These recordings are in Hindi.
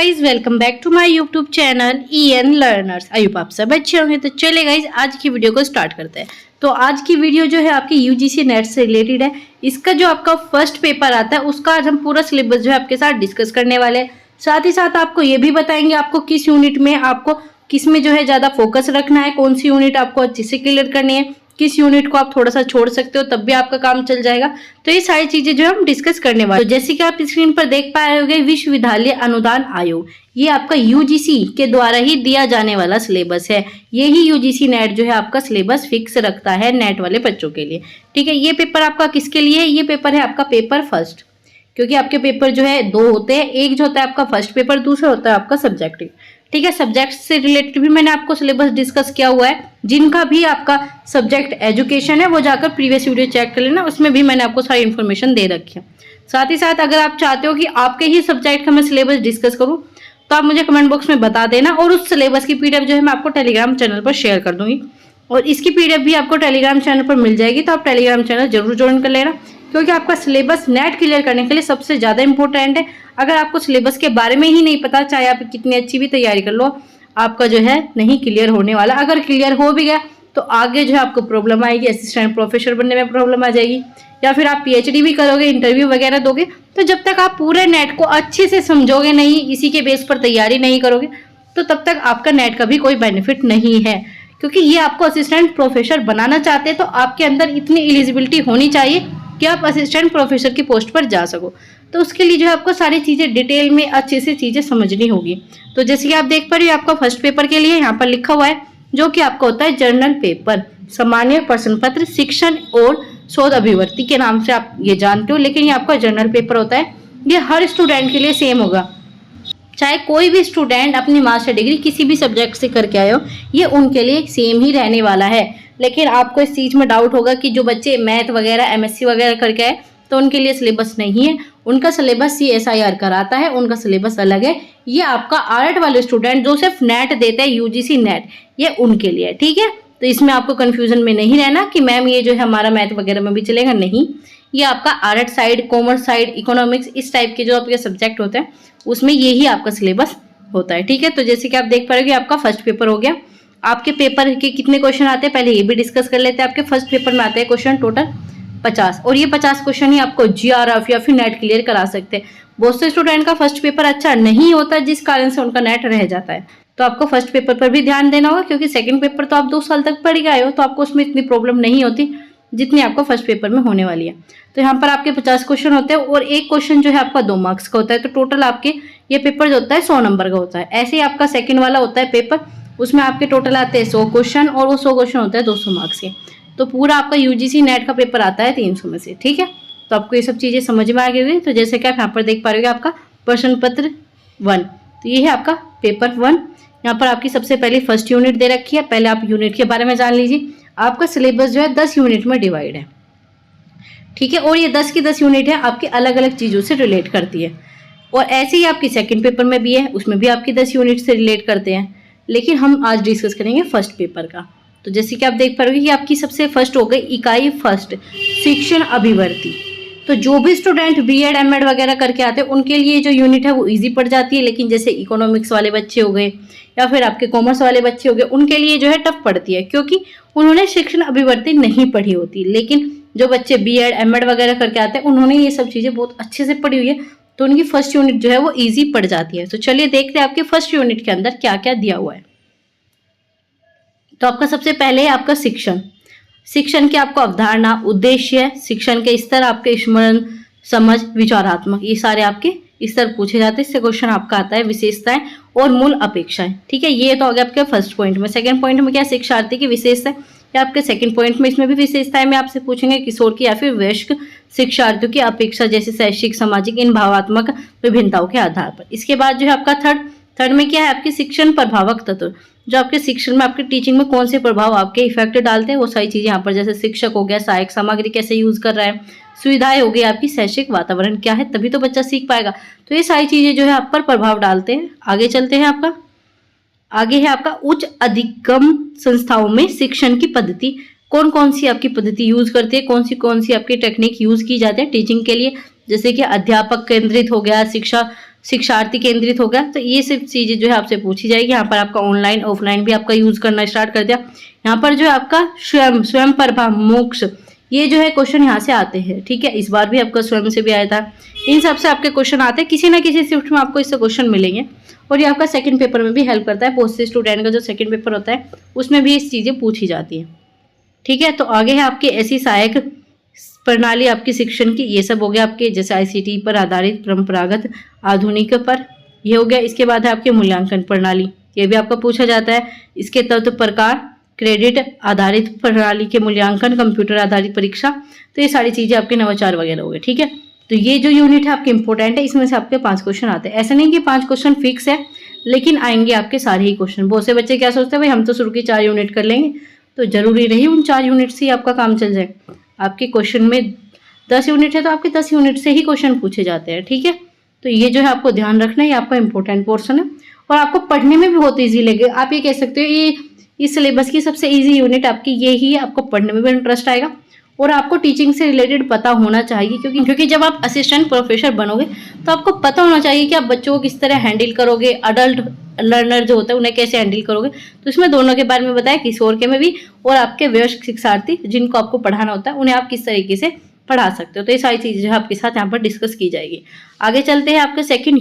Guys welcome back to my YouTube channel EN learners. I hope आप सब अच्छे होंगे। तो चले गाइज आज की वीडियो को स्टार्ट करते हैं। तो आज की वीडियो जो है आपकी UGC नेट से रिलेटेड है। इसका जो आपका फर्स्ट पेपर आता है उसका आज हम पूरा सिलेबस जो है आपके साथ डिस्कस करने वाले हैं। साथ ही साथ आपको ये भी बताएंगे आपको किस यूनिट में आपको किस में जो है ज़्यादा फोकस रखना है, कौन सी यूनिट आपको अच्छे से क्लियर करनी है, किस यूनिट को आप थोड़ा सा छोड़ सकते हो तब भी आपका काम चल जाएगा। तो ये सारी चीजें जो हम डिस्कस करने वाले। तो जैसे कि आप स्क्रीन पर देख पा रहे होंगे, विश्वविद्यालय अनुदान आयोग ये आपका UGC के द्वारा ही दिया जाने वाला सिलेबस है। यही UGC नेट जो है आपका सिलेबस फिक्स रखता है नेट वाले बच्चों के लिए। ठीक है, ये पेपर आपका किसके लिए है? ये पेपर है आपका पेपर फर्स्ट, क्योंकि आपके पेपर जो है दो होते हैं। एक जो होता है आपका फर्स्ट पेपर, दूसरा होता है आपका सब्जेक्टिव। ठीक है, सब्जेक्ट से रिलेटेड भी मैंने आपको सिलेबस डिस्कस किया हुआ है। जिनका भी आपका सब्जेक्ट एजुकेशन है वो जाकर प्रीवियस वीडियो चेक कर लेना, उसमें भी मैंने आपको सारी इन्फॉर्मेशन दे रखी है। साथ ही साथ अगर आप चाहते हो कि आपके ही सब्जेक्ट का मैं सिलेबस डिस्कस करूं तो आप मुझे कमेंट बॉक्स में बता देना, और उस सिलेबस की PDF जो है मैं आपको टेलीग्राम चैनल पर शेयर कर दूंगी, और इसकी PDF भी आपको टेलीग्राम चैनल पर मिल जाएगी। तो आप टेलीग्राम चैनल जरूर ज्वाइन कर लेना, क्योंकि आपका सिलेबस नेट क्लियर करने के लिए सबसे ज़्यादा इंपॉर्टेंट है। अगर आपको सिलेबस के बारे में ही नहीं पता, चाहे आप कितनी अच्छी भी तैयारी कर लो, आपका जो है नहीं क्लियर होने वाला। अगर क्लियर हो भी गया तो आगे जो है आपको प्रॉब्लम आएगी, असिस्टेंट प्रोफेसर बनने में प्रॉब्लम आ जाएगी, या फिर आप PhD भी करोगे, इंटरव्यू वगैरह दोगे, तो जब तक आप पूरे नेट को अच्छे से समझोगे नहीं, इसी के बेस पर तैयारी नहीं करोगे, तो तब तक आपका नेट का भी कोई बेनिफिट नहीं है। क्योंकि ये आपको असिस्टेंट प्रोफेसर बनाना चाहते हैं तो आपके अंदर इतनी एलिजिबिलिटी होनी चाहिए कि आप असिस्टेंट प्रोफेसर की पोस्ट पर जा सको। तो उसके लिए जो है आपको सारी चीज़ें डिटेल में अच्छे से चीज़ें समझनी होगी। तो जैसे कि आप देख पा रहे हो, आपका फर्स्ट पेपर के लिए यहाँ पर लिखा हुआ है, जो कि आपका होता है जर्नल पेपर, सामान्य प्रश्न पत्र, शिक्षण और शोध अभिवर्ती के नाम से आप ये जानते हो, लेकिन ये आपका जर्नल पेपर होता है। ये हर स्टूडेंट के लिए सेम होगा, चाहे कोई भी स्टूडेंट अपनी मास्टर डिग्री किसी भी सब्जेक्ट से करके आए हो, ये उनके लिए सेम ही रहने वाला है। लेकिन आपको इस चीज़ में डाउट होगा कि जो बच्चे मैथ वगैरह MSc वगैरह करके आए तो उनके लिए सिलेबस नहीं है, उनका सिलेबस CSIR कराता है, उनका सिलेबस अलग है। ये आपका आर्ट वाले स्टूडेंट जो सिर्फ नेट देते हैं, UGC नेट, ये उनके लिए। ठीक है, तो इसमें आपको कन्फ्यूजन में नहीं रहना कि मैम ये जो है हमारा मैथ वगैरह में भी चलेगा, नहीं। ये आपका art side, commerce side, economics, इस टाइप के जो आपके सब्जेक्ट होते हैं उसमें यही आपका सिलेबस होता है। ठीक है, तो जैसे कि आप देख पा रहे हो कि आपका फर्स्ट पेपर हो गया। आपके पेपर के कितने क्वेश्चन आते हैं पहले ये भी डिस्कस कर लेते हैं। आपके फर्स्ट पेपर में आते हैं क्वेश्चन टोटल 50, और ये 50 क्वेश्चन ही आपको GRF या फिर नेट क्लियर करा सकते हैं। बहुत से स्टूडेंट का फर्स्ट पेपर अच्छा नहीं होता, जिस कारण से उनका नेट रह जाता है। तो आपको फर्स्ट पेपर पर भी ध्यान देना होगा, क्योंकि सेकंड पेपर तो आप 2 साल तक पढ़ गए हो, तो आपको उसमें इतनी प्रॉब्लम नहीं होती जितनी आपको फर्स्ट पेपर में होने वाली है। तो यहाँ पर आपके 50 क्वेश्चन होते हैं, और एक क्वेश्चन जो है आपका 2 मार्क्स का होता है। तो टोटल आपके ये पेपर जो होता है 100 नंबर का होता है। ऐसे ही आपका सेकंड वाला होता है पेपर, उसमें आपके टोटल आते हैं 100 क्वेश्चन, और वो 100 क्वेश्चन होते हैं 200 मार्क्स के। तो पूरा आपका UGC नेट का पेपर आता है 300 में से। ठीक है, तो आपको ये सब चीज़ें समझ में आ गई होगी। तो जैसे कि आप यहाँ पर देख पा रहे हो आपका प्रश्न पत्र 1, तो ये है आपका पेपर 1। यहाँ पर आपकी सबसे पहले फर्स्ट यूनिट दे रखी है। पहले आप यूनिट के बारे में जान लीजिए। आपका सिलेबस जो है 10 यूनिट में डिवाइड है। ठीक है, और ये 10 की 10 यूनिट है आपकी अलग अलग चीज़ों से रिलेट करती है। और ऐसे ही आपकी सेकंड पेपर में भी है, उसमें भी आपकी 10 यूनिट से रिलेट करते हैं। लेकिन हम आज डिस्कस करेंगे फर्स्ट पेपर का। तो जैसे कि आप देख पा रहे हो कि आपकी सबसे फर्स्ट हो गई इकाई फर्स्ट, शिक्षण अभिवर्ती। तो जो भी स्टूडेंट BEd MAd वगैरह करके आते हैं उनके लिए जो यूनिट है वो इजी पड़ जाती है। लेकिन जैसे इकोनॉमिक्स वाले बच्चे हो गए या फिर आपके कॉमर्स वाले बच्चे हो गए, उनके लिए जो है टफ पड़ती है, क्योंकि उन्होंने शिक्षण अभिवर्ती नहीं पढ़ी होती। लेकिन जो बच्चे BEd MAd वगैरह करके आते हैं उन्होंने ये सब चीज़ें बहुत अच्छे से पढ़ी हुई है, तो उनकी फर्स्ट यूनिट जो है वो ईजी पड़ जाती है। तो चलिए देखते हैं आपके फर्स्ट यूनिट के अंदर क्या क्या दिया हुआ है। तो आपका सबसे पहले है आपका शिक्षण। शिक्षण की आपको अवधारणा, उद्देश्य, शिक्षण के स्तर, आपके स्मरण, समझ, विचारात्मक, ये सारे आपके स्तर पूछे जाते हैं। इससे क्वेश्चन आपका आता है विशेषताएं और मूल अपेक्षाएं। ठीक है, ये तो हो गया आपके फर्स्ट पॉइंट में। सेकंड पॉइंट में क्या, शिक्षार्थी की विशेषताएं, या आपके सेकंड पॉइंट में इसमें भी विशेषताएं में आपसे पूछेंगे किशोर की या फिर वयस्क शिक्षार्थियों की अपेक्षा, जैसे शैक्षिक, सामाजिक, इन भावात्मक विभिन्नताओं के आधार पर। इसके बाद जो है आपका थर्ड में क्या है, आपकी शिक्षण प्रभावक तत्व, जो आपके शिक्षण में, आपके टीचिंग में कौन से प्रभाव आपके इफेक्ट डालते हैं, वो सारी चीजें यहाँ पर, जैसे शिक्षक हो गया, सहायक सामग्री कैसे यूज कर रहा है, सुविधाएं हो गई, आपकी शैक्षिक वातावरण क्या है, तभी तो बच्चा सीख पाएगा। तो ये सारी चीजें जो है आप पर प्रभाव डालते हैं। आगे चलते हैं, आपका आगे है आपका उच्च अधिगम संस्थाओं में शिक्षण की पद्धति, कौन कौन सी आपकी पद्धति यूज करती है, कौन सी आपकी टेक्निक यूज की जाती है टीचिंग के लिए, जैसे कि अध्यापक केंद्रित हो गया, शिक्षा शिक्षार्थी केंद्रित हो गया। तो ये सब चीजें जो है आपसे पूछी जाएगी। यहाँ पर आपका ऑनलाइन ऑफलाइन भी आपका यूज करना स्टार्ट कर दिया। यहाँ पर जो है आपका स्वयं प्रभा मोक्ष, ये जो है क्वेश्चन यहाँ से आते हैं, ठीक है। इस बार भी आपका स्वयं से भी आया था। इन सब से आपके क्वेश्चन आते हैं, किसी ना किसी शिफ्ट में आपको इससे क्वेश्चन मिलेंगे। और ये आपका सेकंड पेपर में भी हेल्प करता है। पोस्ट स्टूडेंट का जो सेकंड पेपर होता है उसमें भी इस चीजें पूछी जाती है, ठीक है। तो आगे है आपके ऐसी सहायक प्रणाली आपकी शिक्षण की, ये सब हो गया आपके जैसे ICT पर आधारित, परंपरागत, आधुनिक पर, ये हो गया। इसके बाद है आपके मूल्यांकन प्रणाली, ये भी आपका पूछा जाता है। इसके तत्व प्रकार, क्रेडिट आधारित प्रणाली के मूल्यांकन, कंप्यूटर आधारित परीक्षा, तो ये सारी चीजें आपके नवाचार वगैरह हो गए, ठीक है। तो ये जो यूनिट है आपके इंपॉर्टेंट है, इसमें से आपके 5 क्वेश्चन आते हैं। ऐसा नहीं कि 5 क्वेश्चन फिक्स है, लेकिन आएंगे आपके सारे ही क्वेश्चन। बहुत से बच्चे क्या सोचते हैं, भाई हम तो शुरू की 4 यूनिट कर लेंगे, तो जरूरी नहीं उन 4 यूनिट से ही आपका काम चल जाए। आपके क्वेश्चन में 10 यूनिट है तो आपके 10 यूनिट से ही क्वेश्चन पूछे जाते हैं, ठीक है। तो ये जो है आपको ध्यान रखना है, ये आपका इंपॉर्टेंट पोर्शन है और आपको पढ़ने में भी बहुत ईजी लगे। आप ये कह सकते हो ये इस सिलेबस की सबसे ईजी यूनिट आपकी ये ही है। आपको पढ़ने में भी इंटरेस्ट आएगा और आपको टीचिंग से रिलेटेड पता होना चाहिए, क्योंकि जब आप असिस्टेंट प्रोफेसर बनोगे तो आपको पता होना चाहिए कि आप बच्चों को किस तरह हैंडल करोगे, अडल्ट लर्नर जो होता है उन्हें कैसे हैंडल करोगे। तो इसमें दोनों के बारे में बताया, किशोर के में भी और आपके वयस्क शिक्षार्थी जिनको आपको पढ़ाना होता है उन्हें आप किस तरीके से पढ़ा सकते हो। तो ये सारी चीजें जो है आपके साथ यहाँ पर डिस्कस की जाएगी। आगे चलते हैं आपका सेकेंड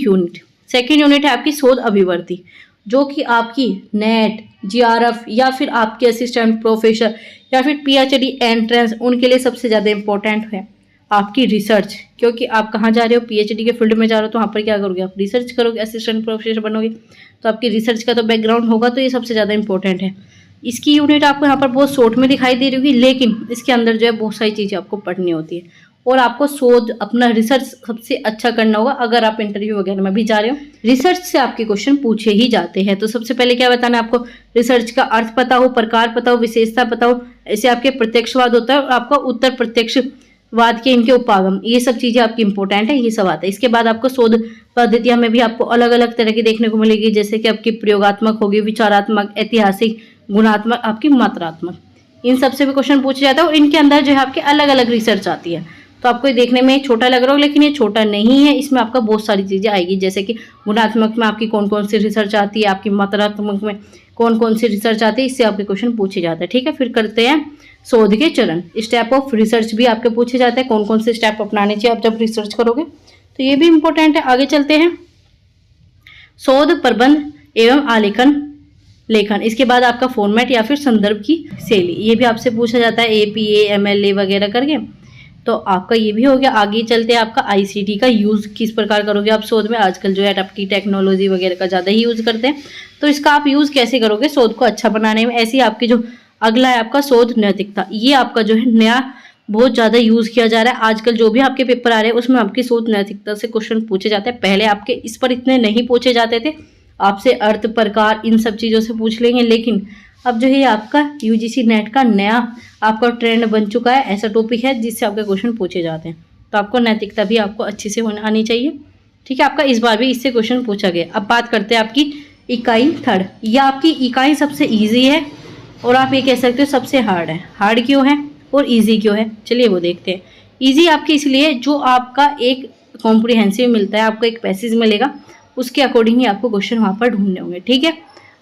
यूनिट है आपकी शोध अभिवर्ती, जो कि आपकी नेट, GRF या फिर आपके असिस्टेंट प्रोफेसर या फिर PhD एंट्रेंस, उनके लिए सबसे ज़्यादा इंपॉर्टेंट है आपकी रिसर्च। क्योंकि आप कहाँ जा रहे हो, PhD के फील्ड में जा रहे हो, तो वहाँ पर क्या करोगे, आप रिसर्च करोगे, असिस्टेंट प्रोफेसर बनोगे, तो आपकी रिसर्च का तो बैकग्राउंड होगा। तो ये सबसे ज़्यादा इंपॉर्टेंट है। इसकी यूनिट आपको यहाँ पर बहुत शॉर्ट में दिखाई दे रही होगी, लेकिन इसके अंदर जो है बहुत सारी चीज़ें आपको पढ़नी होती है और आपको शोध अपना रिसर्च सबसे अच्छा करना होगा। अगर आप इंटरव्यू वगैरह में भी जा रहे हो, रिसर्च से आपके क्वेश्चन पूछे ही जाते हैं। तो सबसे पहले क्या बताना है आपको, रिसर्च का अर्थ पता हो, प्रकार पता हो, विशेषता पता हो। ऐसे आपके प्रत्यक्षवाद होता है और आपका उत्तर प्रत्यक्षवाद के इनके उपागम, ये सब चीजें आपकी इंपॉर्टेंट है, ये सब आता है। इसके बाद आपको शोध पद्धतियां में भी आपको अलग अलग तरह की देखने को मिलेगी, जैसे कि आपकी प्रयोगात्मक होगी, विचारात्मक, ऐतिहासिक, गुणात्मक, आपकी मात्रात्मक, इन सबसे भी क्वेश्चन पूछे जाता है। और इनके अंदर जो है आपके अलग अलग रिसर्च आती है। तो आपको ये देखने में छोटा लग रहा हो, लेकिन ये छोटा नहीं है। इसमें आपका बहुत सारी चीजें आएगी, जैसे कि गुणात्मक में आपकी कौन कौन सी रिसर्च आती है, आपकी मात्रात्मक में कौन कौन सी रिसर्च आती है, इससे आपके क्वेश्चन पूछे जाते हैं, ठीक है। फिर करते हैं शोध के चरण, स्टेप ऑफ रिसर्च भी आपके पूछे जाते हैं, कौन कौन से स्टेप अपनाने चाहिए आप जब रिसर्च करोगे, तो ये भी इंपॉर्टेंट है। आगे चलते हैं शोध प्रबंध एवं आलेखन लेखन। इसके बाद आपका फॉर्मेट या फिर संदर्भ की शैली, ये भी आपसे पूछा जाता है, APA MLA वगैरह करके। तो आपका ये भी हो गया। आगे चलते हैं आपका ICT का यूज़ किस प्रकार करोगे आप शोध में। आजकल जो है आपकी टेक्नोलॉजी वगैरह का ज़्यादा ही यूज़ करते हैं, तो इसका आप यूज़ कैसे करोगे शोध को अच्छा बनाने में। ऐसे ही आपकी जो अगला है आपका शोध नैतिकता, ये आपका जो है नया बहुत ज़्यादा यूज़ किया जा रहा है। आजकल जो भी आपके पेपर आ रहे हैं उसमें आपकी शोध नैतिकता से क्वेश्चन पूछे जाते हैं। पहले आपके इस पर इतने नहीं पूछे जाते थे, आपसे अर्थ, प्रकार, इन सब चीज़ों से पूछ लेंगे, लेकिन अब जो है आपका UGC नेट का नया आपका ट्रेंड बन चुका है, ऐसा टॉपिक है जिससे आपके क्वेश्चन पूछे जाते हैं। तो आपको नैतिकता भी आपको अच्छे से आनी चाहिए, ठीक है। आपका इस बार भी इससे क्वेश्चन पूछा गया। अब बात करते हैं आपकी इकाई थर्ड। यह आपकी इकाई सबसे ईजी है और आप ये कह सकते हो सबसे हार्ड है। हार्ड क्यों है और ईजी क्यों है, चलिए वो देखते हैं। ईजी आपकी इसलिए जो आपका एक कॉम्प्रिहेंसिव मिलता है, आपको एक पैसेज मिलेगा, उसके अकॉर्डिंग ही आपको क्वेश्चन वहाँ पर ढूंढने होंगे, ठीक है।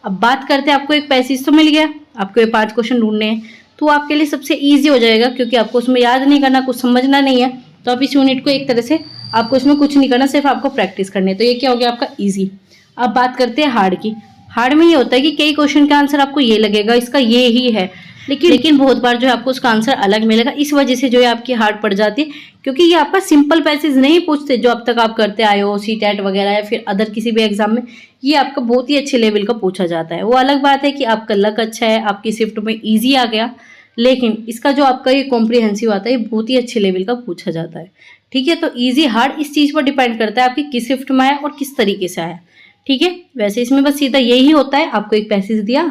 अब बात करते हैं, आपको एक पैसेज तो मिल गया, आपको ये 5 क्वेश्चन ढूंढने हैं, तो आपके लिए सबसे इजी हो जाएगा, क्योंकि आपको उसमें याद नहीं करना, कुछ समझना नहीं है। तो आप इस यूनिट को एक तरह से आपको इसमें कुछ नहीं करना, सिर्फ आपको प्रैक्टिस करनी है। तो ये क्या हो गया आपका इजी। अब बात करते हैं हार्ड की। हार्ड में ये होता है कि कई क्वेश्चन का आंसर आपको ये लगेगा इसका ये ही है, लेकिन बहुत बार जो है आपको उसका आंसर अलग मिलेगा। इस वजह से जो है आपकी हार्ड पड़ जाती है, क्योंकि ये आपका सिंपल पैसेज नहीं पूछते जो अब तक आप करते आए हो CTET वगैरह या फिर अदर किसी भी एग्जाम में। ये आपका बहुत ही अच्छे लेवल का पूछा जाता है। वो अलग बात है कि आपका लक अच्छा है, आपकी शिफ्ट में ईजी आ गया, लेकिन इसका जो आपका ये कॉम्प्रिहेंसिव आता है ये बहुत ही अच्छे लेवल का पूछा जाता है, ठीक है। तो ईजी हार्ड इस चीज़ पर डिपेंड करता है आपकी किस शिफ्ट में आया और किस तरीके से आया, ठीक है। वैसे इसमें बस सीधा यही होता है, आपको एक पैसेज दिया,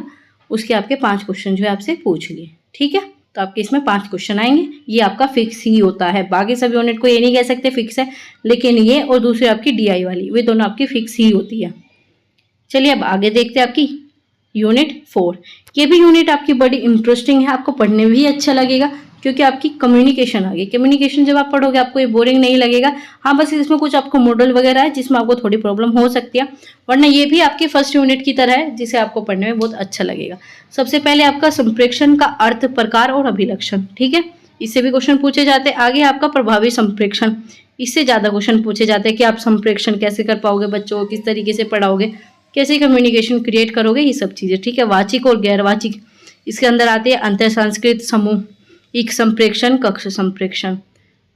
उसके आपके 5 क्वेश्चन जो है आपसे पूछ लिए, ठीक है। तो आपके इसमें 5 क्वेश्चन आएंगे, ये आपका फिक्स ही होता है। बाकी सभी यूनिट को ये नहीं कह सकते फिक्स है, लेकिन ये और दूसरी आपकी DI वाली, वे दोनों आपकी फिक्स ही होती है। चलिए अब आगे देखते हैं आपकी यूनिट 4। ये भी यूनिट आपकी बड़ी इंटरेस्टिंग है, आपको पढ़ने में भी अच्छा लगेगा, क्योंकि आपकी कम्युनिकेशन आ गई। कम्युनिकेशन जब आप पढ़ोगे आपको ये बोरिंग नहीं लगेगा। हाँ, बस इसमें कुछ आपको मॉडल वगैरह है जिसमें आपको थोड़ी प्रॉब्लम हो सकती है, वरना ये भी आपकी फर्स्ट यूनिट की तरह है जिसे आपको पढ़ने में बहुत अच्छा लगेगा। सबसे पहले आपका संप्रेक्षण का अर्थ, प्रकार और अभिलक्षण, ठीक है, इससे भी क्वेश्चन पूछे जाते हैं। आगे आपका प्रभावी संप्रेक्षण, इससे ज़्यादा क्वेश्चन पूछे जाते हैं कि आप संप्रेक्षण कैसे कर पाओगे, बच्चों को किस तरीके से पढ़ाओगे, कैसे कम्युनिकेशन क्रिएट करोगे, ये सब चीज़ें, ठीक है। वाचिक और गैरवाचिक, इसके अंदर आते हैं अंतर सांस्कृतिक समूह, एक संप्रेक्षण, कक्ष संप्रेक्षण।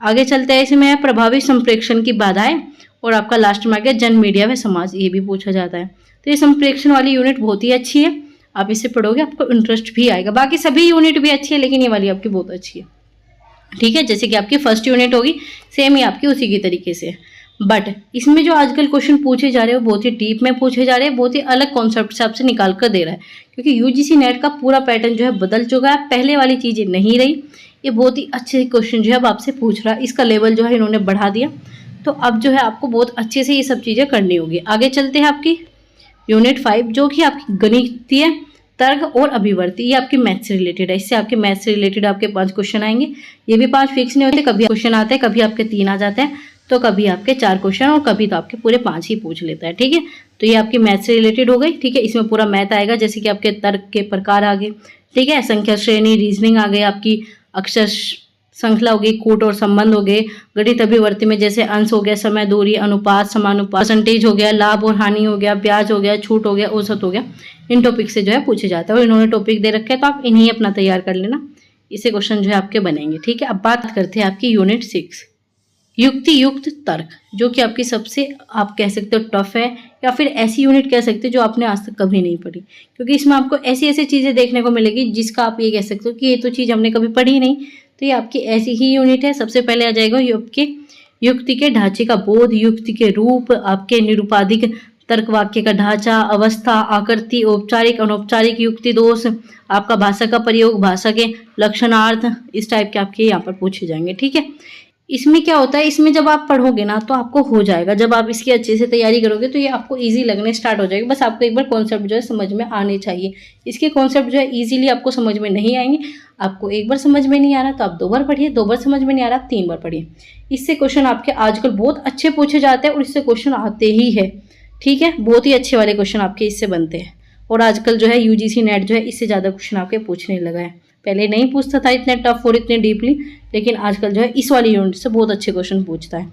आगे चलते हैं, इसमें है प्रभावी संप्रेक्षण की बाधाएं, और आपका लास्ट में आ गया जन, मीडिया व समाज, ये भी पूछा जाता है। तो ये संप्रेक्षण वाली यूनिट बहुत ही अच्छी है, आप इसे पढ़ोगे आपको इंटरेस्ट भी आएगा। बाकी सभी यूनिट भी अच्छी है लेकिन ये वाली आपकी बहुत अच्छी है, ठीक है। जैसे कि आपकी फर्स्ट यूनिट होगी सेम ही आपकी उसी की तरीके से। बट इसमें जो आजकल क्वेश्चन पूछे जा रहे हैं वो बहुत ही डीप में पूछे जा रहे हैं, बहुत ही अलग कॉन्सेप्ट से आपसे निकाल कर दे रहा है, क्योंकि यूजीसी नेट का पूरा पैटर्न जो है बदल चुका है, पहले वाली चीज़ें नहीं रही। ये बहुत ही अच्छे क्वेश्चन जो है अब आपसे पूछ रहा है, इसका लेवल जो है इन्होंने बढ़ा दिया, तो अब जो है आपको बहुत अच्छे से ये सब चीज़ें करनी होगी। आगे चलते हैं आपकी यूनिट 5 जो कि आपकी गणितीय तर्क और अभिवर्ती, ये आपकी मैथ से रिलेटेड है। इससे आपके मैथ से रिलेटेड आपके 5 क्वेश्चन आएंगे। ये भी 5 फिक्स नहीं होते, कभी क्वेश्चन आते हैं, कभी आपके 3 आ जाते हैं, तो कभी आपके 4 क्वेश्चन और कभी तो आपके पूरे 5 ही पूछ लेता है, ठीक है। तो ये आपकी मैथ से रिलेटेड हो गई, ठीक है। इसमें पूरा मैथ आएगा, जैसे कि आपके तर्क के प्रकार आ गए, ठीक है, संख्या श्रेणी, रीजनिंग आ गई, आपकी अक्षर श्रृंखला हो गई, कूट और संबंध हो गए, गणित अभिवर्ती में जैसे अंश हो गया, समय, दूरी, अनुपात, समानुपात, परसेंटेज हो गया, लाभ और हानि हो गया, ब्याज हो गया, छूट हो गया, औसत हो गया, इन टॉपिक से जो है पूछे जाता है। और इन्होंने टॉपिक दे रखे हैं तो आप इन्हीं अपना तैयार कर लेना, इससे क्वेश्चन जो है आपके बनेंगे, ठीक है। अब बात करते हैं आपकी यूनिट 6 युक्ति युक्त तर्क, जो कि आपकी सबसे आप कह सकते हो टफ है, या फिर ऐसी यूनिट कह सकते हो जो आपने आज तक कभी नहीं पढ़ी, क्योंकि इसमें आपको ऐसी ऐसी चीज़ें देखने को मिलेगी जिसका आप ये कह सकते हो कि ये तो चीज़ हमने कभी पढ़ी नहीं। तो ये आपकी ऐसी ही यूनिट है। सबसे पहले आ जाएगा युक्ति के ढांचे का बोध, युक्ति के रूप, आपके निरूपाधिक तर्क वाक्य का ढांचा, अवस्था, आकृति, औपचारिक अनौपचारिक युक्ति दोष, आपका भाषा का प्रयोग, भाषा के लक्षणार्थ, इस टाइप के आपके यहाँ पर पूछे जाएंगे, ठीक है। इसमें क्या होता है, इसमें जब आप पढ़ोगे ना तो आपको हो जाएगा, जब आप इसकी अच्छे से तैयारी करोगे तो ये आपको इजी लगने स्टार्ट हो जाएगी। बस आपको एक बार कॉन्सेप्ट जो है समझ में आने चाहिए। इसके कॉन्सेप्ट जो है इजीली आपको समझ में नहीं आएंगे। आपको एक बार समझ में नहीं आ रहा तो आप 2 बार पढ़िए, 2 बार समझ में नहीं आ रहा आप 3 बार पढ़िए। इससे क्वेश्चन आपके आजकल बहुत अच्छे पूछे जाते हैं और इससे क्वेश्चन आते ही है, ठीक है। बहुत ही अच्छे वाले क्वेश्चन आपके इससे बनते हैं, और आजकल जो है यूजीसी नेट जो है इससे ज़्यादा क्वेश्चन आपके पूछने लगा है। पहले नहीं पूछता था इतने टफ और इतने डीपली, लेकिन आजकल जो है इस वाली यूनिट से बहुत अच्छे क्वेश्चन पूछता है।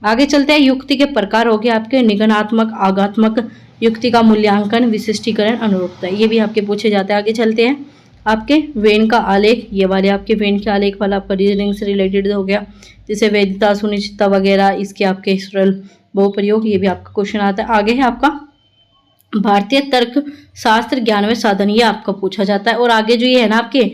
आगे चलते हैं, युक्ति के प्रकार हो गए आपके निगनात्मक, आगात्मक, युक्ति का मूल्यांकन, विशिष्टीकरण, अनुरूपता, ये भी आपके पूछे जाते हैं। आगे चलते हैं आपके वेन का आलेख, ये वाले आपके वेन के आलेख वाला आपका रीजनिंग से रिलेटेड हो गया, जैसे वैधता, सुनिश्चितता वगैरह, इसके आपके सरल बहुप्रयोग, ये भी आपका क्वेश्चन आता है। आगे है आपका भारतीय तर्क शास्त्र ज्ञान व साधन, ये आपका पूछा जाता है। और आगे जो ये है ना आपके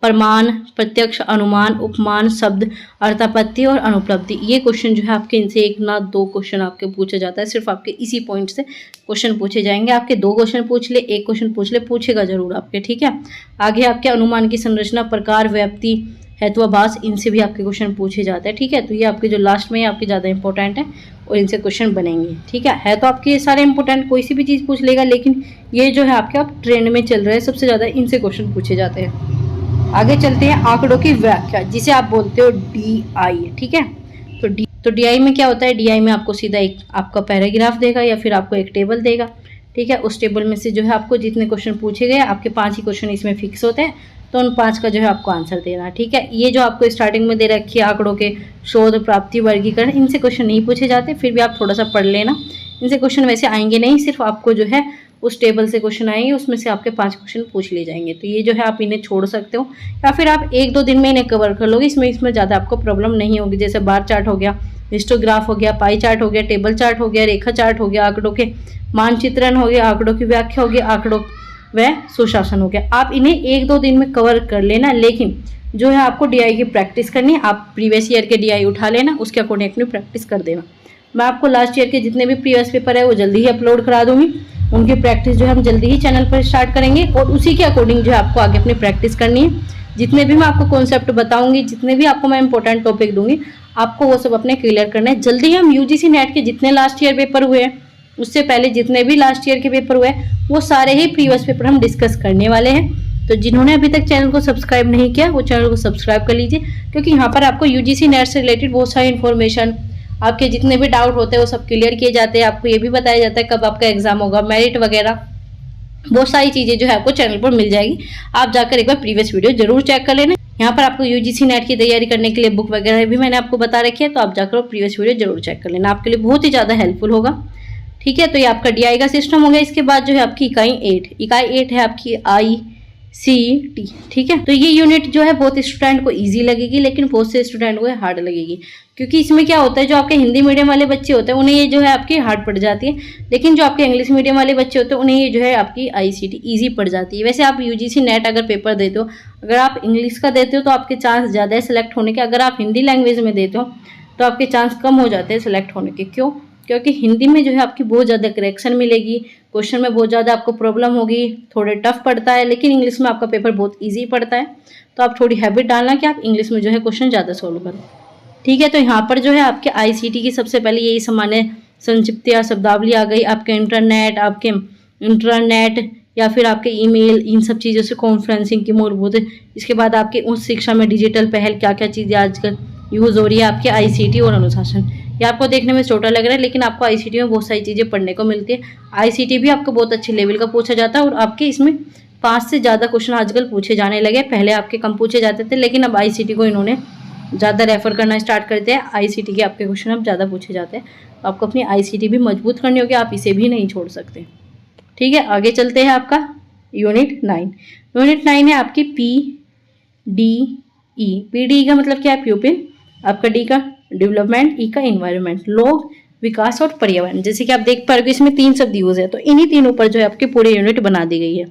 प्रमाण, प्रत्यक्ष, अनुमान, उपमान, शब्द, अर्थापत्ति और अनुपलब्धि, ये क्वेश्चन जो है आपके इनसे 1 ना 2 क्वेश्चन आपके पूछा जाता है। सिर्फ आपके इसी पॉइंट से क्वेश्चन पूछे जाएंगे। आपके 2 क्वेश्चन पूछ ले, 1 क्वेश्चन पूछ ले, पूछेगा जरूर आपके, ठीक है। आगे आपके अनुमान की संरचना, प्रकार, व्याप्ति, हेत्वाभास, इनसे भी आपके क्वेश्चन पूछे जाते हैं, ठीक है। तो ये आपके जो लास्ट में आपके ज़्यादा इंपॉर्टेंट है और इनसे क्वेश्चन बनेंगे, ठीक है तो आपके ये सारे इंपॉर्टेंट, कोई सी भी चीज़ पूछ लेगा, लेकिन ये जो है आपके आप ट्रेंड में चल रहे हैं, सबसे ज़्यादा इनसे क्वेश्चन पूछे जाते हैं। आगे चलते हैं आंकड़ों की व्याख्या, जिसे आप बोलते हो DI, ठीक है। तो DI में क्या होता है, DI में आपको सीधा एक आपका पैराग्राफ देगा या फिर आपको एक टेबल देगा, ठीक है। उस टेबल में से जो है आपको जितने क्वेश्चन पूछे गए, आपके 5 ही क्वेश्चन इसमें फिक्स होते हैं, तो उन 5 का जो है आपको आंसर देना, ठीक है। ये जो आपको स्टार्टिंग में दे रखी है आंकड़ों के शोध, प्राप्ति, वर्गीकरण, इनसे क्वेश्चन नहीं पूछे जाते, फिर भी आप थोड़ा सा पढ़ लेना। इनसे क्वेश्चन वैसे आएंगे नहीं, सिर्फ आपको जो है उस टेबल से क्वेश्चन आएंगे, उसमें से आपके 5 क्वेश्चन पूछ लिए जाएंगे। तो ये जो है आप इन्हें छोड़ सकते हो, या फिर आप 1-2 दिन में इन्हें कवर कर लोगे, इसमें ज़्यादा आपको प्रॉब्लम नहीं होगी। जैसे बार चार्ट हो गया, हिस्टोग्राफ हो गया, पाई चार्ट हो गया, टेबल चार्ट हो गया, रेखा चार्ट हो गया, आंकड़ों के मानचित्रण हो गया, आंकड़ों की व्याख्या हो गया, आंकड़ों व सुशासन हो गया। आप इन्हें 1-2 दिन में कवर कर लेना, लेकिन जो है आपको DI की प्रैक्टिस करनी है। आप प्रीवियस ईयर के DI उठा लेना, उसके अकॉर्डिंग अपनी प्रैक्टिस कर देना। मैं आपको लास्ट ईयर के जितने भी प्रीवियस पेपर है वो जल्दी ही अपलोड करा दूंगी, उनकी प्रैक्टिस जो है हम जल्दी ही चैनल पर स्टार्ट करेंगे, और उसी के अकॉर्डिंग जो है आपको आगे अपनी प्रैक्टिस करनी है। जितने भी मैं आपको कॉन्सेप्ट बताऊंगी, जितने भी आपको मैं इंपॉर्टेंट टॉपिक दूंगी, आपको वो सब अपने क्लियर करना है। जल्दी ही हम UGC नेट के जितने लास्ट ईयर पेपर हुए हैं, उससे पहले जितने भी लास्ट ईयर के पेपर हुए हैं, वो सारे ही प्रीवियस पेपर हम डिस्कस करने वाले हैं। तो जिन्होंने अभी तक चैनल को सब्सक्राइब नहीं किया वो चैनल को सब्सक्राइब कर लीजिए, क्योंकि यहाँ पर आपको यूजीसी नेट से रिलेटेड बहुत सारी इन्फॉर्मेशन, आपके जितने भी डाउट होते हैं वो सब क्लियर किए जाते हैं। आपको ये भी बताया जाता है कब आपका एग्जाम होगा, मेरिट वगैरह बहुत सारी चीजें जो है आपको चैनल पर मिल जाएगी। आप जाकर एक बार प्रीवियस वीडियो जरूर चेक कर लेना। यहाँ पर आपको यूजीसी नेट की तैयारी करने के लिए बुक वगैरह भी मैंने आपको बता रखी है, तो आप जाकर प्रीवियस वीडियो जरूर चेक कर लेना, आपके लिए बहुत ही ज़्यादा हेल्पफुल होगा। ठीक है, तो ये आपका डीआई का सिस्टम हो गया। इसके बाद जो है आपकी इकाई 8 है आपकी ICT। ठीक है, तो ये यूनिट जो है बहुत स्टूडेंट को ईजी लगेगी, लेकिन बहुत से स्टूडेंट को हार्ड लगेगी, क्योंकि इसमें क्या होता है, जो आपके हिंदी मीडियम वाले बच्चे होते हैं उन्हें ये जो है आपकी हार्ड पड़ जाती है, लेकिन जो आपके इंग्लिश मीडियम वाले बच्चे होते हैं उन्हें ये जो है आपकी ICT ईजी पड़ जाती है। वैसे आप यूजीसी नेट अगर पेपर देते हो, अगर आप इंग्लिश का देते हो तो आपके चांस ज़्यादा है सेलेक्ट होने के। अगर आप हिंदी लैंग्वेज में देते हो तो आपके चांस कम हो जाते हैं सेलेक्ट होने के। क्यों? क्योंकि हिंदी में जो है आपकी बहुत ज़्यादा करेक्शन मिलेगी, क्वेश्चन में बहुत ज़्यादा आपको प्रॉब्लम होगी, थोड़े टफ पड़ता है, लेकिन इंग्लिश में आपका पेपर बहुत ईजी पड़ता है। तो आप थोड़ी हैबिट डालना कि आप इंग्लिश में जो है क्वेश्चन ज़्यादा सोल्व करो। ठीक है, तो यहाँ पर जो है आपके ICT की सबसे पहले यही सामान्य संक्षिप्त शब्दावली आ गई। आपके इंटरनेट या फिर आपके ईमेल, इन सब चीज़ों से कॉन्फ्रेंसिंग की मूलभूत। इसके बाद आपके उच्च शिक्षा में डिजिटल पहल क्या क्या चीज़ें आजकल यूज़ हो रही है, आपके ICT और अनुशासन। ये आपको देखने में छोटा लग रहा है, लेकिन आपको ICT में बहुत सारी चीज़ें पढ़ने को मिलती है। ICT भी आपको बहुत अच्छे लेवल का पूछा जाता है, और आपके इसमें 5 से ज़्यादा क्वेश्चन आजकल पूछे जाने लगे। पहले आपके कम पूछे जाते थे, लेकिन अब ICT को इन्होंने ज़्यादा रेफर करना स्टार्ट करते हैं। ICT के आपके क्वेश्चन अब ज़्यादा पूछे जाते हैं, तो आपको अपनी ICT भी मजबूत करनी होगी, आप इसे भी नहीं छोड़ सकते। ठीक है, आगे चलते हैं। आपका यूनिट 9 है आपकी PDE। PDE का मतलब क्या है? प्यूपिल। आपका D का डेवलपमेंट, E का इन्वायरमेंट, लोग, विकास और पर्यावरण। जैसे कि आप देख पा रहे हो इसमें 3 शब्द यूज है, तो इन्हीं तीनों पर जो है आपके पूरे यूनिट बना दी गई है।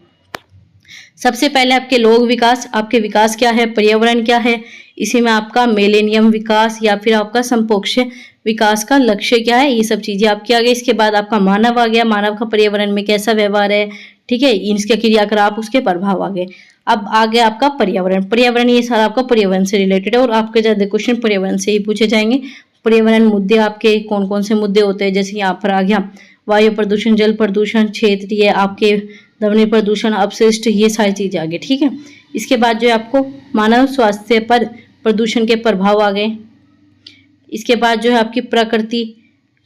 सबसे पहले आपके लोग विकास, आपके विकास क्या है, पर्यावरण क्या है, इसी में आपका मिलेनियम विकास या फिर आपका समपोक्ष विकास का लक्ष्य क्या है, ये सब चीजें आपकी आ गई। इसके बाद आपका मानव आ गया, मानव का पर्यावरण में कैसा व्यवहार है, ठीक है, इसके क्रियाकलाप, उसके प्रभाव आ गए। अब आ गया आपका पर्यावरण ये सारा आपका पर्यावरण से रिलेटेड है, और आपके ज्यादा क्वेश्चन पर्यावरण से ही पूछे जाएंगे। पर्यावरण मुद्दे आपके कौन कौन से मुद्दे होते हैं, जैसे यहाँ पर आ गया वायु प्रदूषण, जल प्रदूषण, क्षेत्रीय आपके ध्वनि प्रदूषण, अपशिष्ट, ये सारी चीजें आ गई। ठीक है, इसके बाद जो है आपको मानव स्वास्थ्य पर प्रदूषण के प्रभाव आ गए। इसके बाद जो है आपकी प्रकृति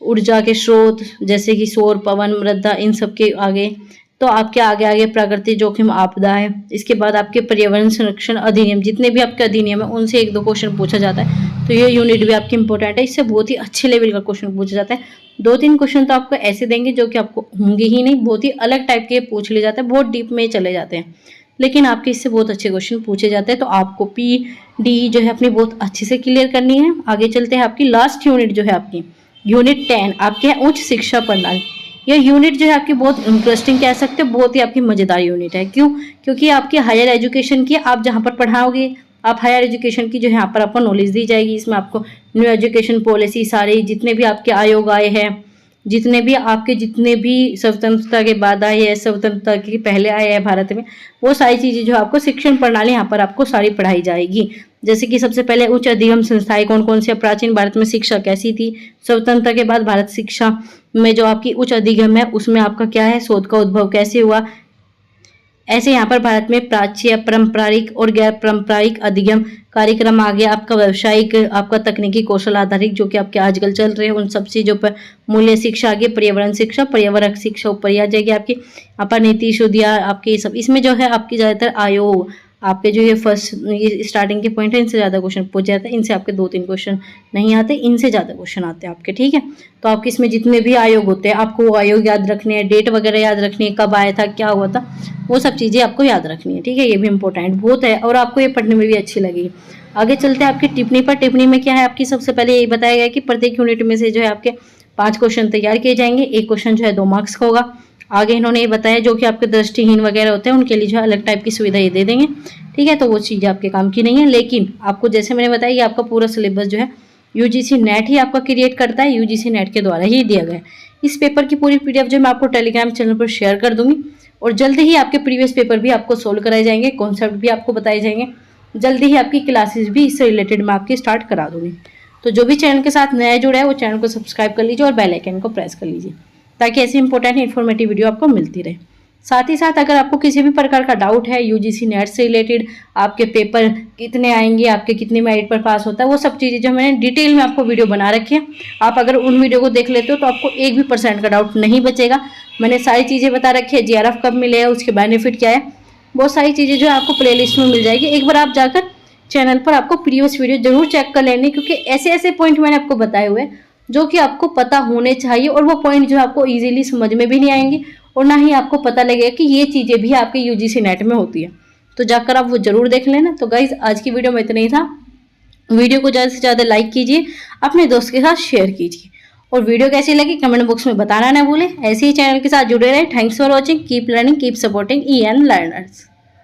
ऊर्जा के स्रोत, जैसे कि सौर, पवन, मृदा, इन सब के आगे। तो आपके आगे प्राकृतिक जोखिम, आपदा है। इसके बाद आपके पर्यावरण संरक्षण अधिनियम, जितने भी आपके अधिनियम है उनसे 1-2 क्वेश्चन पूछा जाता है, तो ये यूनिट भी आपकी इंपॉर्टेंट है। इससे बहुत ही अच्छे लेवल का क्वेश्चन पूछा जाता है। 2-3 क्वेश्चन तो आपको ऐसे देंगे जो कि आपको होंगे ही नहीं, बहुत ही अलग टाइप के पूछ ले जाते हैं, बहुत डीप में चले जाते हैं, लेकिन आपके इससे बहुत अच्छे क्वेश्चन पूछे जाते हैं। तो आपको PD जो है अपनी बहुत अच्छे से क्लियर करनी है। आगे चलते हैं। आपकी लास्ट यूनिट जो है आपकी यूनिट 10 आपके है उच्च शिक्षा प्रणाली। यह यूनिट जो है आपकी बहुत इंटरेस्टिंग कह सकते हैं, बहुत ही आपकी मजेदार यूनिट है। क्यों? क्योंकि आपकी हायर एजुकेशन की, आप जहाँ पर पढ़ाओगे, आप हायर एजुकेशन की जो है यहाँ पर आपको नॉलेज दी जाएगी। इसमें आपको न्यू एजुकेशन पॉलिसी, सारे जितने भी आपके आयोग आए हैं, जितने भी स्वतंत्रता के बाद आए हैं, स्वतंत्रता के पहले आए हैं भारत में, वो सारी चीज़ें जो आपको शिक्षण प्रणाली यहाँ पर आपको सारी पढ़ाई जाएगी। जैसे कि सबसे पहले उच्च अधिगम संस्थाएं कौन कौन सी, प्राचीन भारत में शिक्षा कैसी थी, स्वतंत्रता के बाद भारत शिक्षा में जो आपकी उच्च अधिगम है उसमें आपका क्या है, शोध का उद्भव कैसे हुआ। ऐसे यहाँ पर भारत में प्राच्य, पारंपरिक और गैर पारंपरिक अधिगम कार्यक्रम आ गया। आपका व्यवसायिक, आपका तकनीकी कौशल आधारित जो कि आपके आजकल चल रहे हैं, उन सब चीज़ों पर मूल्य शिक्षा आगे, पर्यावरण शिक्षा ऊपर ही आ जाएगी आपकी। आपका नीति शुद्धिया, आपके सब इसमें जो है आपकी ज़्यादातर आयोग, आपके जो ये स्टार्टिंग के पॉइंट है, इनसे ज़्यादा क्वेश्चन पूछ जाते हैं। इनसे आपके 2-3 क्वेश्चन नहीं आते, इनसे ज़्यादा क्वेश्चन आते हैं आपके। ठीक है, तो आपके इसमें जितने भी आयोग होते हैं आपको वो आयोग याद रखने हैं, डेट वगैरह याद रखनी है, कब आया था, क्या हुआ था, वो सब चीज़ें आपको याद रखनी है। ठीक है, ये भी इंपॉर्टेंट बहुत है, और आपको ये पढ़ने में भी अच्छी लगेगी। आगे चलते हैं आपकी टिप्पणी पर। टिप्पणी में क्या है आपकी, सबसे पहले यही बताया गया कि प्रत्येक यूनिट में से जो है आपके 5 क्वेश्चन तैयार किए जाएंगे। एक क्वेश्चन जो है 2 मार्क्स का होगा। आगे इन्होंने ये बताया जो कि आपके दृष्टिहीन वगैरह होते हैं उनके लिए जो है अलग टाइप की सुविधा ये दे देंगे। ठीक है, तो वो चीज़ें आपके काम की नहीं है, लेकिन आपको जैसे मैंने बताया कि आपका पूरा सिलेबस जो है यूजीसी नेट ही आपका क्रिएट करता है, यूजीसी नेट के द्वारा ही दिया गया है। इस पेपर की पूरी PDF जो मैं आपको टेलीग्राम चैनल पर शेयर कर दूंगी, और जल्दी ही आपके प्रीवियस पेपर भी आपको सोल्व कराए जाएंगे, कॉन्सेप्ट भी आपको बताए जाएंगे। जल्दी ही आपकी क्लासेस भी इससे रिलेटेड मैं आपकी स्टार्ट करा दूंगी। तो जो भी चैनल के साथ नया जुड़ा है वो चैनल को सब्सक्राइब कर लीजिए और बेल आइकन को प्रेस कर लीजिए, ताकि ऐसी इंपॉर्टेंट इन्फॉर्मेटिव वीडियो आपको मिलती रहे। साथ ही साथ अगर आपको किसी भी प्रकार का डाउट है यूजीसी नेट से रिलेटेड, आपके पेपर कितने आएंगे, आपके कितने मेरिट पर पास होता है, वो सब चीज़ें जो मैंने डिटेल में आपको वीडियो बना रखी है, आप अगर उन वीडियो को देख लेते हो तो आपको 1% का डाउट नहीं बचेगा। मैंने सारी चीज़ें बता रखी है, जीआरएफ कब मिलेगा, उसके बेनिफिट क्या है, बहुत सारी चीज़ें जो है आपको प्लेलिस्ट में मिल जाएगी। एक बार आप जाकर चैनल पर आपको प्रीवियस वीडियो जरूर चेक कर लेनी, क्योंकि ऐसे ऐसे पॉइंट मैंने आपको बताए हुए हैं जो कि आपको पता होने चाहिए, और वो पॉइंट जो आपको इजीली समझ में भी नहीं आएंगे और ना ही आपको पता लगेगा कि ये चीज़ें भी आपके यूजीसी नेट में होती है। तो जाकर आप वो जरूर देख लेना। तो गाइज आज की वीडियो में इतना ही था। वीडियो को ज़्यादा से ज़्यादा लाइक कीजिए, अपने दोस्त के साथ शेयर कीजिए, और वीडियो कैसी लगी कमेंट बॉक्स में बताना ना भूलें। ऐसे ही चैनल के साथ जुड़े रहें। Thanks for watching, keep learning, keep supporting EN learners.